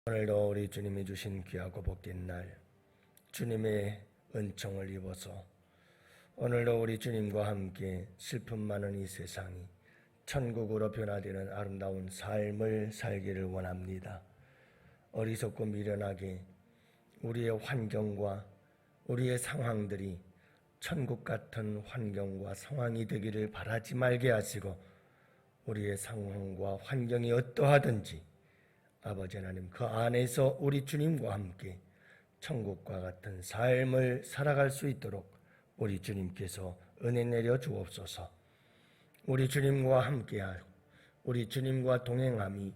오늘도 우리 주님이 주신 귀하고 복된 날, 주님의 은총을 입어서 오늘도 우리 주님과 함께 슬픔 많은 이 세상이 천국으로 변화되는 아름다운 삶을 살기를 원합니다. 어리석고 미련하게 우리의 환경과 우리의 상황들이 천국 같은 환경과 상황이 되기를 바라지 말게 하시고, 우리의 상황과 환경이 어떠하든지 아버지 하나님 그 안에서 우리 주님과 함께 천국과 같은 삶을 살아갈 수 있도록 우리 주님께서 은혜 내려 주옵소서. 우리 주님과 함께하고 우리 주님과 동행함이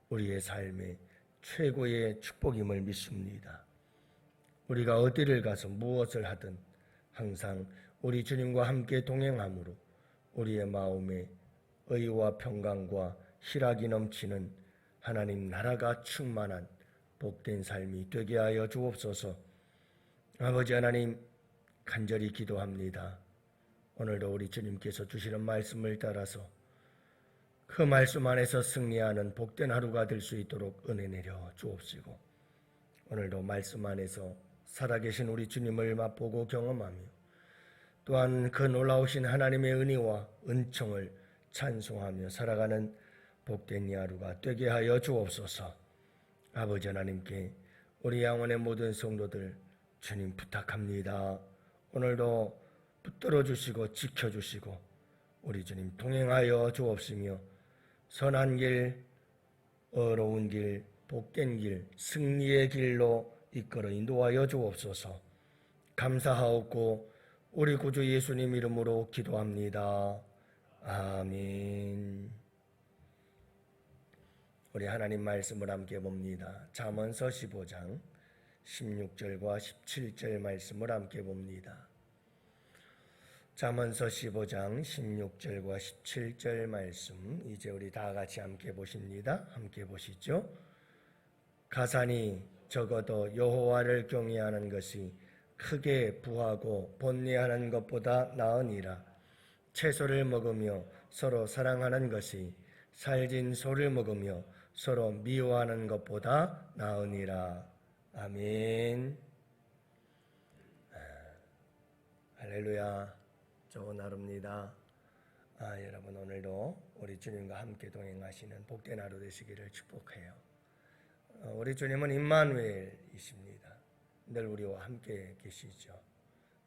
우리의 삶의 최고의 축복임을 믿습니다. 우리가 어디를 가서 무엇을 하든 항상 우리 주님과 함께 동행함으로 우리의 마음에 의와 평강과 희락이 넘치는 하나님 나라가 충만한 복된 삶이 되게 하여 주옵소서. 아버지 하나님, 간절히 기도합니다. 오늘도 우리 주님께서 주시는 말씀을 따라서 그 말씀 안에서 승리하는 복된 하루가 될 수 있도록 은혜 내려 주옵시고, 오늘도 말씀 안에서 살아계신 우리 주님을 맛보고 경험하며 또한 그 놀라우신 하나님의 은혜와 은총을 찬송하며 살아가는 복된 이 하루가 되게 하여 주옵소서. 아버지 하나님께 우리 영혼의 모든 성도들 주님 부탁합니다. 오늘도 붙들어 주시고 지켜주시고 우리 주님 동행하여 주옵시며 선한 길, 어려운 길, 복된 길, 승리의 길로 이끌어 인도하여 주옵소서. 감사하옵고 우리 구주 예수님 이름으로 기도합니다. 아멘. 우리 하나님 말씀을 함께 봅니다. 잠언서 15장 16절과 17절 말씀을 함께 봅니다. 잠언서 15장 16절과 17절 말씀, 이제 우리 다 같이 함께 보십니다. 함께 보시죠. 가산이 적어도 여호와를 경외하는 것이 크게 부하고 번뇌하는 것보다 나으니라. 채소를 먹으며 서로 사랑하는 것이 살진 소를 먹으며 서로 미워하는 것보다 나으니라. 아멘. 할렐루야. 좋은 하루입니다. 여러분, 오늘도 우리 주님과 함께 동행하시는 복된 하루 되시기를 축복해요. 우리 주님은 임마누엘이십니다. 늘 우리와 함께 계시죠.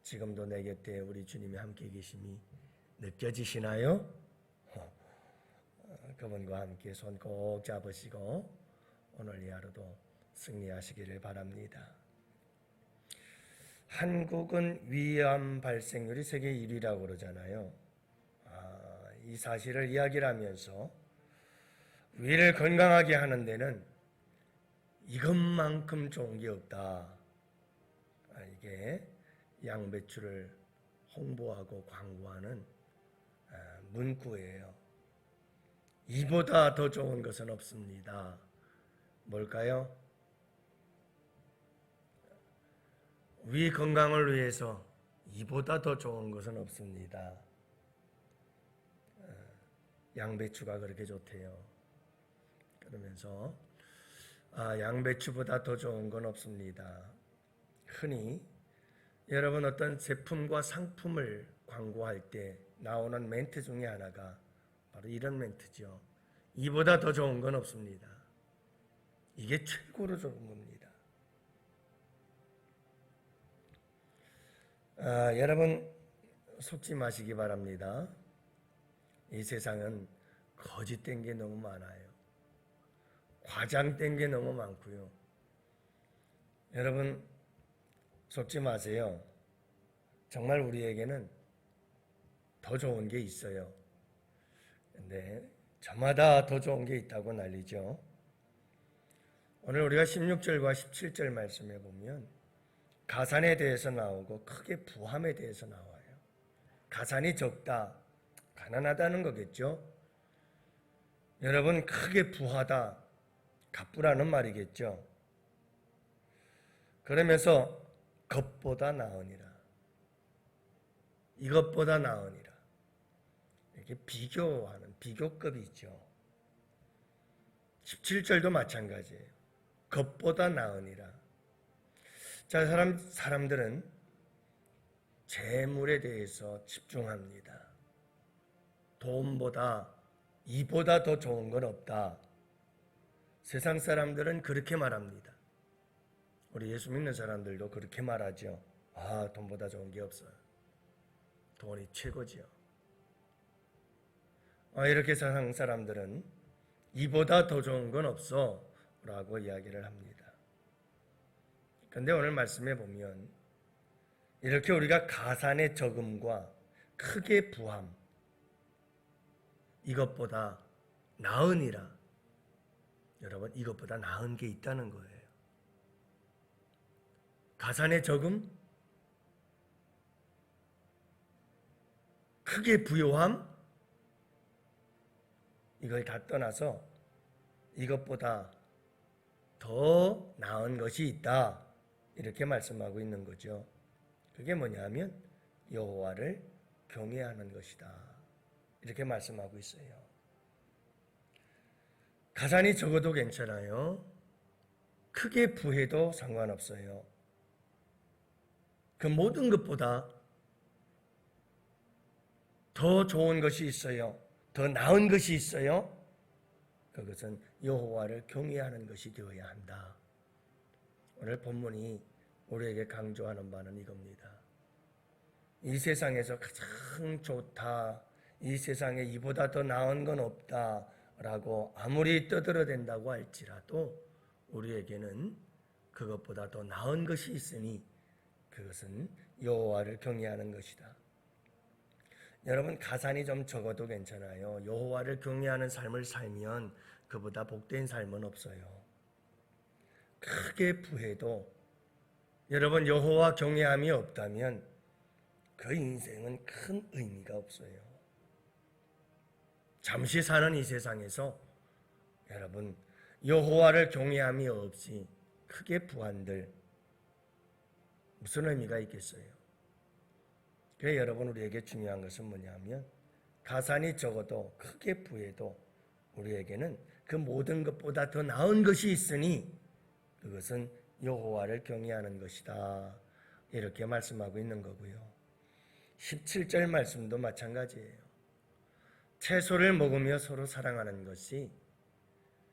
지금도 내 곁에 우리 주님이 함께 계심이 느껴지시나요? 그분과 함께 손 꼭 잡으시고 오늘 이 하루도 승리하시기를 바랍니다. 한국은 위암 발생률이 세계 1위라고 그러잖아요. 이 사실을 이야기를 하면서 위를 건강하게 하는 데는 이것만큼 좋은 게 없다. 이게 양배추를 홍보하고 광고하는 문구예요. 이보다 더 좋은 것은 없습니다. 뭘까요? 위 건강을 위해서 이보다 더 좋은 것은 없습니다. 양배추가 그렇게 좋대요. 그러면서 양배추보다 더 좋은 건 없습니다. 흔히 여러분 어떤 제품과 상품을 광고할 때 나오는 멘트 중에 하나가 바로 이런 멘트죠. 이보다 더 좋은 건 없습니다. 이게 최고로 좋은 겁니다. 여러분 속지 마시기 바랍니다. 이 세상은 거짓된 게 너무 많아요. 과장된 게 너무 많고요. 여러분 속지 마세요. 정말 우리에게는 더 좋은 게 있어요. 근데 저마다 더 좋은 게 있다고 난리죠. 오늘 우리가 16절과 17절 말씀에 보면 가산에 대해서 나오고 크게 부함에 대해서 나와요. 가산이 적다, 가난하다는 거겠죠. 여러분 크게 부하다, 가쁘라는 말이겠죠. 그러면서 것보다 나으니라, 이것보다 나으니라, 이렇게 비교하는 비교급이 있죠. 17절도 마찬가지예요. 것보다 나으니라. 자, 사람들은 재물에 대해서 집중합니다. 돈보다, 이보다 더 좋은 건 없다. 세상 사람들은 그렇게 말합니다. 우리 예수 믿는 사람들도 그렇게 말하죠. 아, 돈보다 좋은 게 없어요. 돈이 최고지요. 이렇게 세상 사람들은 이보다 더 좋은 건 없어 라고 이야기를 합니다. 그런데 오늘 말씀해 보면 이렇게 우리가 가산의 적음과 크게 부함, 이것보다 나으니라. 여러분, 이것보다 나은 게 있다는 거예요. 가산의 적음, 크게 부요함, 이걸 다 떠나서 이것보다 더 나은 것이 있다. 이렇게 말씀하고 있는 거죠. 그게 뭐냐면 여호와를 경외하는 것이다. 이렇게 말씀하고 있어요. 가산이 적어도 괜찮아요. 크게 부해도 상관없어요. 그 모든 것보다 더 좋은 것이 있어요. 더 나은 것이 있어요. 그것은 여호와를 경외하는 것이 되어야 한다. 오늘 본문이 우리에게 강조하는 바는 이겁니다. 이 세상에서 가장 좋다, 이 세상에 이보다 더 나은 건 없다 라고 아무리 떠들어댄다고 할지라도 우리에게는 그것보다 더 나은 것이 있으니 그것은 여호와를 경외하는 것이다. 여러분, 가산이 좀 적어도 괜찮아요. 여호와를 경외하는 삶을 살면 그보다 복된 삶은 없어요. 크게 부해도 여러분, 여호와 경외함이 없다면 그 인생은 큰 의미가 없어요. 잠시 사는 이 세상에서 여러분, 여호와를 경외함이 없이 크게 부한들 무슨 의미가 있겠어요? 그래, 여러분, 우리에게 중요한 것은 뭐냐면 가산이 적어도 크게 부해도 우리에게는 그 모든 것보다 더 나은 것이 있으니 그것은 여호와를 경외하는 것이다. 이렇게 말씀하고 있는 거고요. 17절 말씀도 마찬가지예요. 채소를 먹으며 서로 사랑하는 것이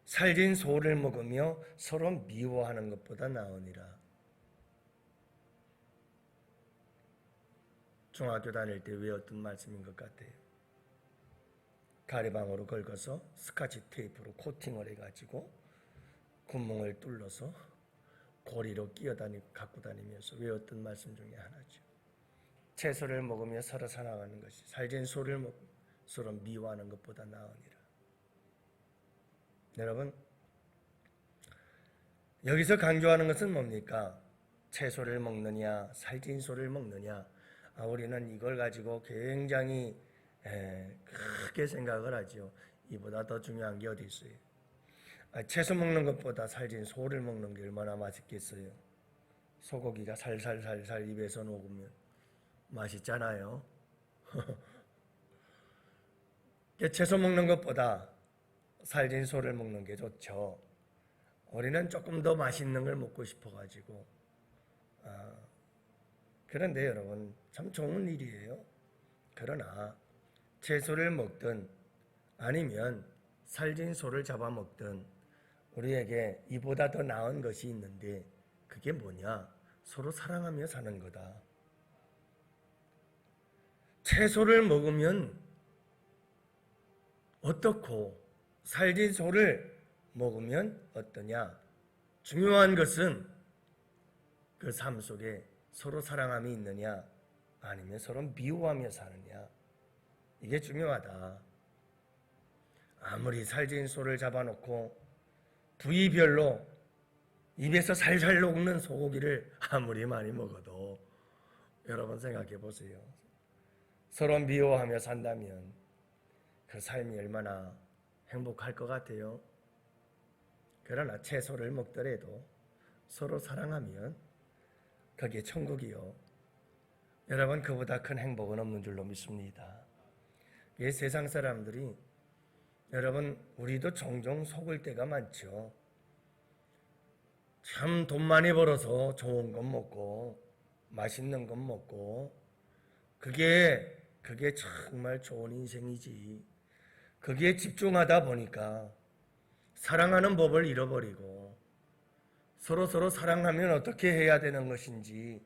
살진 소를 먹으며 서로 미워하는 것보다 나으니라. 중학교 다닐 때 외웠던 말씀인 것 같아요. 가래방으로 긁어서 스카치 테이프로 코팅을 해가지고 구멍을 뚫어서 고리로 갖고 다니면서 외웠던 말씀 중에 하나죠. 채소를 먹으며 서로 사랑하는 것이 살진 소를 먹으며 서로 미워하는 것보다 나으니라. 여러분, 여기서 강조하는 것은 뭡니까? 채소를 먹느냐 살진 소를 먹느냐. 우리는 이걸 가지고 굉장히 크게 생각을 하죠. 이보다 더 중요한 게 어디 있어요? 채소 먹는 것보다 살진 소를 먹는 게 얼마나 맛있겠어요. 소고기가 살살살살 입에서 녹으면 맛있잖아요. 채소 먹는 것보다 살진 소를 먹는 게 좋죠. 우리는 조금 더 맛있는 걸 먹고 싶어가지고. 그런데 여러분, 참 좋은 일이에요. 그러나 채소를 먹든 아니면 살진 소를 잡아먹든 우리에게 이보다 더 나은 것이 있는데 그게 뭐냐? 서로 사랑하며 사는 거다. 채소를 먹으면 어떻고 살진 소를 먹으면 어떠냐? 중요한 것은 그 삶 속에 서로 사랑함이 있느냐 아니면 서로 미워하며 사느냐. 이게 중요하다. 아무리 살진 소를 잡아놓고 부위별로 입에서 살살 녹는 소고기를 아무리 많이 먹어도 여러분 생각해 보세요. 서로 미워하며 산다면 그 삶이 얼마나 행복할 것 같아요. 그러나 채소를 먹더라도 서로 사랑하면 그게 천국이요. 여러분, 그보다 큰 행복은 없는 줄로 믿습니다. 이 세상 사람들이 여러분, 우리도 종종 속을 때가 많죠. 참 돈 많이 벌어서 좋은 것 먹고 맛있는 것 먹고 그게 정말 좋은 인생이지. 거기에 집중하다 보니까 사랑하는 법을 잃어버리고 서로 사랑하면 어떻게 해야 되는 것인지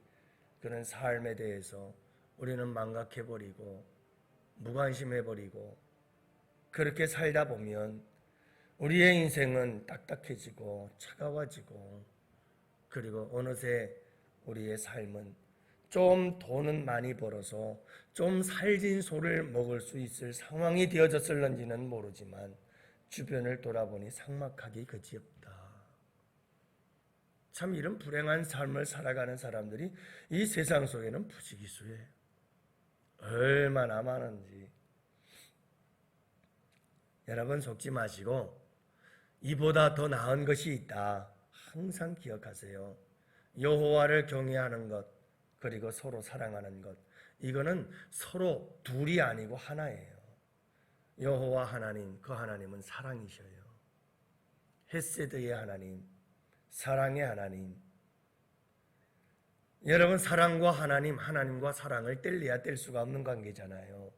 그런 삶에 대해서 우리는 망각해버리고 무관심해버리고 그렇게 살다 보면 우리의 인생은 딱딱해지고 차가워지고 그리고 어느새 우리의 삶은 좀 돈은 많이 벌어서 좀 살진 소를 먹을 수 있을 상황이 되어졌을런지는 모르지만 주변을 돌아보니 삭막하기 그지없다. 참 이런 불행한 삶을 살아가는 사람들이 이 세상 속에는 부지기수예요. 얼마나 많은지. 여러분 속지 마시고 이보다 더 나은 것이 있다. 항상 기억하세요. 여호와를 경외하는 것 그리고 서로 사랑하는 것 이거는 서로 둘이 아니고 하나예요. 여호와 하나님 그 하나님은 사랑이셔요. 헤세드의 하나님 사랑의 하나님. 여러분 사랑과 하나님과 사랑을 뗄래야 뗄 수가 없는 관계잖아요.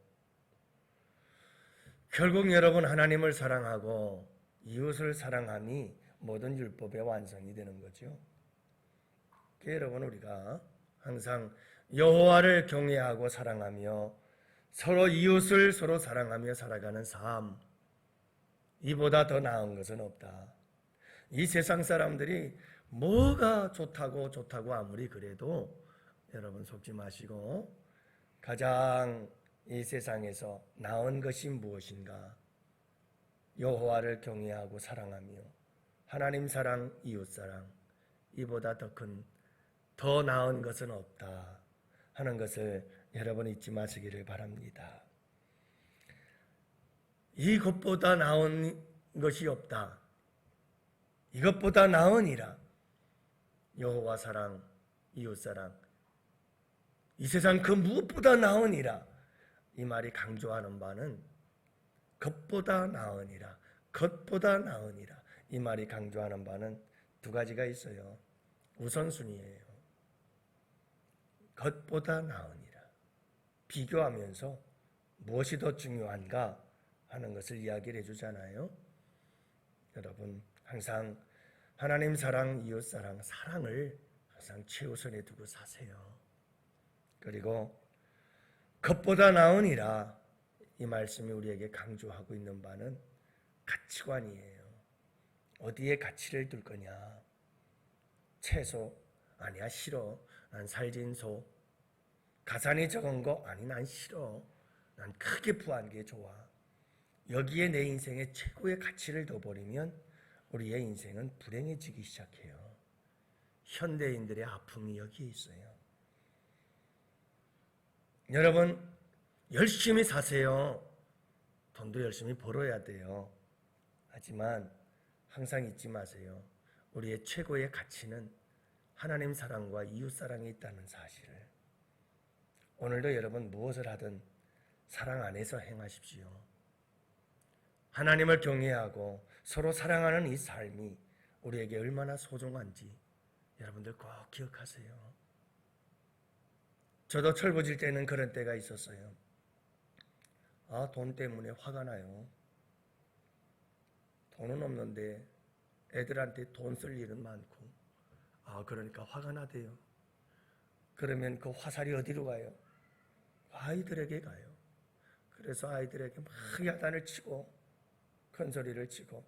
결국 여러분 하나님을 사랑하고 이웃을 사랑함이 모든 율법의 완성이 되는 거죠. 여러분 우리가 항상 여호와를 경외하고 사랑하며 서로 이웃을 서로 사랑하며 살아가는 삶 이보다 더 나은 것은 없다. 이 세상 사람들이 뭐가 좋다고 아무리 그래도 여러분 속지 마시고 가장 이 세상에서 나은 것이 무엇인가? 여호와를 경외하고 사랑하며 하나님 사랑, 이웃 사랑 이보다 더 나은 것은 없다 하는 것을 여러분 잊지 마시기를 바랍니다. 이것보다 나은 것이 없다. 이것보다 나으니라. 여호와 사랑, 이웃 사랑 이 세상 그 무엇보다 나으니라. 이 말이 강조하는 바는 것보다 나으니라. 것보다 나으니라. 이 말이 강조하는 바는 두 가지가 있어요. 우선순위예요. 것보다 나으니라. 비교하면서 무엇이 더 중요한가 하는 것을 이야기를 해주잖아요. 여러분 항상 하나님 사랑, 이웃 사랑, 사랑을 항상 최우선에 두고 사세요. 그리고 것보다 나으니라 이 말씀이 우리에게 강조하고 있는 바는 가치관이에요. 어디에 가치를 둘 거냐? 채소? 아니야 싫어. 난 살진 소. 가산이 적은 거? 아니 난 싫어. 난 크게 부한 게 좋아. 여기에 내 인생의 최고의 가치를 둬버리면 우리의 인생은 불행해지기 시작해요. 현대인들의 아픔이 여기에 있어요. 여러분 열심히 사세요. 돈도 열심히 벌어야 돼요. 하지만 항상 잊지 마세요. 우리의 최고의 가치는 하나님 사랑과 이웃 사랑이 있다는 사실을. 오늘도 여러분 무엇을 하든 사랑 안에서 행하십시오. 하나님을 경외하고 서로 사랑하는 이 삶이 우리에게 얼마나 소중한지 여러분들 꼭 기억하세요. 저도 철부질 때는 그런 때가 있었어요. 돈 때문에 화가 나요. 돈은 없는데 애들한테 돈 쓸 일은 많고 그러니까 화가 나대요. 그러면 그 화살이 어디로 가요? 아이들에게 가요. 그래서 아이들에게 막 야단을 치고 큰 소리를 치고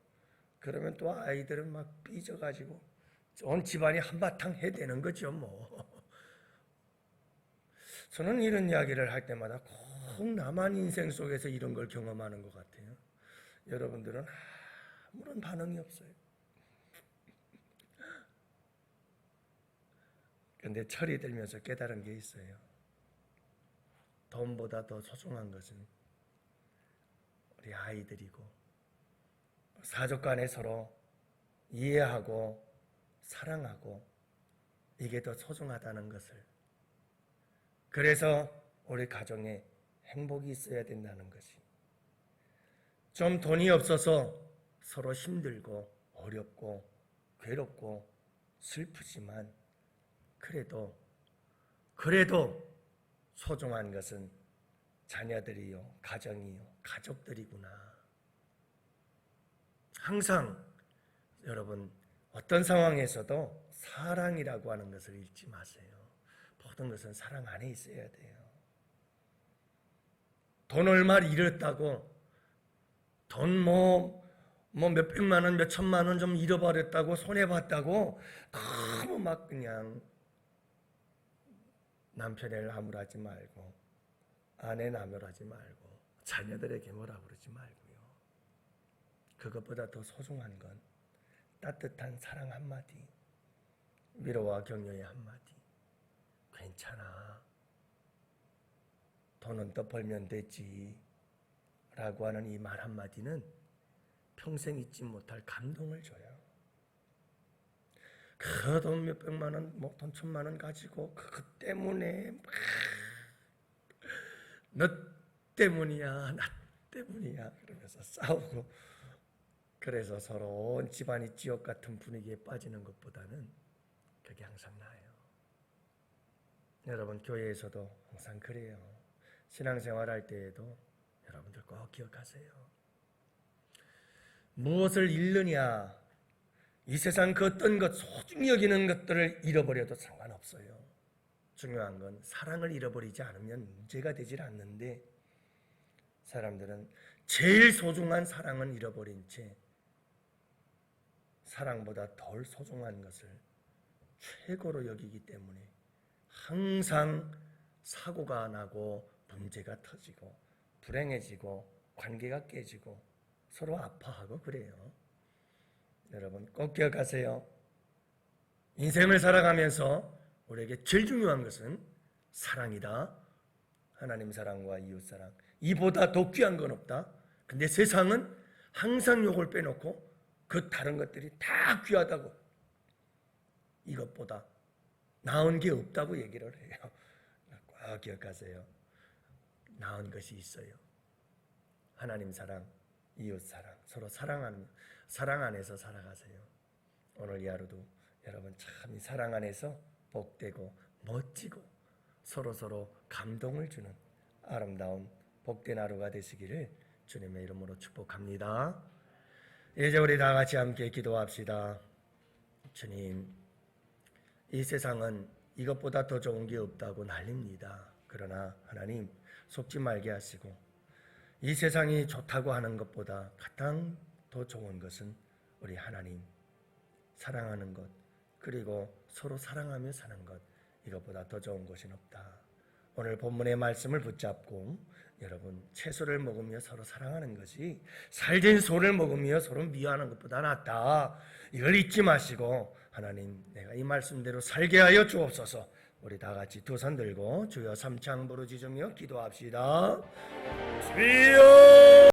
그러면 또 아이들은 막 삐져가지고 온 집안이 한바탕 해대는 거죠 뭐. 저는 이런 이야기를 할 때마다 꼭 나만 인생 속에서 이런 걸 경험하는 것 같아요. 여러분들은 아무런 반응이 없어요. 그런데 철이 들면서 깨달은 게 있어요. 돈보다 더 소중한 것은 우리 아이들이고 사족 간에 서로 이해하고 사랑하고 이게 더 소중하다는 것을. 그래서 우리 가정에 행복이 있어야 된다는 것이. 좀 돈이 없어서 서로 힘들고 어렵고 괴롭고 슬프지만 그래도 소중한 것은 자녀들이요, 가정이요, 가족들이구나. 항상 여러분 어떤 상황에서도 사랑이라고 하는 것을 잊지 마세요. 모든 것은 사랑 안에 있어야 돼요. 돈 얼마를 잃었다고, 돈 몇백만 원, 몇천만 원 좀 잃어버렸다고, 손해봤다고 너무 막 그냥 남편을 나무라지 말고, 아내 나무라지 말고, 자녀들에게 뭐라 그러지 말고요. 그것보다 더 소중한 건 따뜻한 사랑 한마디, 위로와 격려의 한마디. 괜찮아, 돈은 또 벌면 되지 라고 하는 이 말 한마디는 평생 잊지 못할 감동을 줘요. 그 돈 몇백만 원, 돈 천만 원 가지고 그것 때문에 너 때문이야, 나 때문이야 그러면서 싸우고, 그래서 서로 온 집안이 지옥 같은 분위기에 빠지는 것보다는 그게 항상 나아요. 여러분 교회에서도 항상 그래요. 신앙생활 할 때에도 여러분들 꼭 기억하세요. 무엇을 잃느냐, 이 세상 그 어떤 것, 소중히 여기는 것들을 잃어버려도 상관없어요. 중요한 건 사랑을 잃어버리지 않으면 문제가 되질 않는데, 사람들은 제일 소중한 사랑은 잃어버린 채 사랑보다 덜 소중한 것을 최고로 여기기 때문에 항상 사고가 나고 문제가 터지고 불행해지고 관계가 깨지고 서로 아파하고 그래요. 여러분 꼭 기억하세요. 인생을 살아가면서 우리에게 제일 중요한 것은 사랑이다. 하나님 사랑과 이웃 사랑, 이보다 더 귀한 건 없다. 근데 세상은 항상 요걸 빼놓고 그 다른 것들이 다 귀하다고, 이것보다 나은 게 없다고 얘기를 해요. 꼭 기억하세요. 나은 것이 있어요. 하나님 사랑, 이웃 사랑, 서로 사랑하는 사랑 안에서 살아가세요. 오늘 이 하루도 여러분 참 이 사랑 안에서 복되고 멋지고 서로 감동을 주는 아름다운 복된 하루가 되시기를 주님의 이름으로 축복합니다. 이제 우리 다 같이 함께 기도합시다. 주님, 이 세상은 이것보다 더 좋은 게 없다고 난립니다. 그러나 하나님 속지 말게 하시고, 이 세상이 좋다고 하는 것보다 가장 더 좋은 것은 우리 하나님 사랑하는 것, 그리고 서로 사랑하며 사는 것, 이것보다 더 좋은 것이 없다. 오늘 본문의 말씀을 붙잡고 여러분 채소를 먹으며 서로 사랑하는 것이 살된 소를 먹으며 서로 미워하는 것보다 낫다. 이걸 잊지 마시고 하나님 내가 이 말씀대로 살게 하여 주옵소서. 우리 다 같이 두 손 들고 주여 삼창 부르짖으며 기도합시다. 주여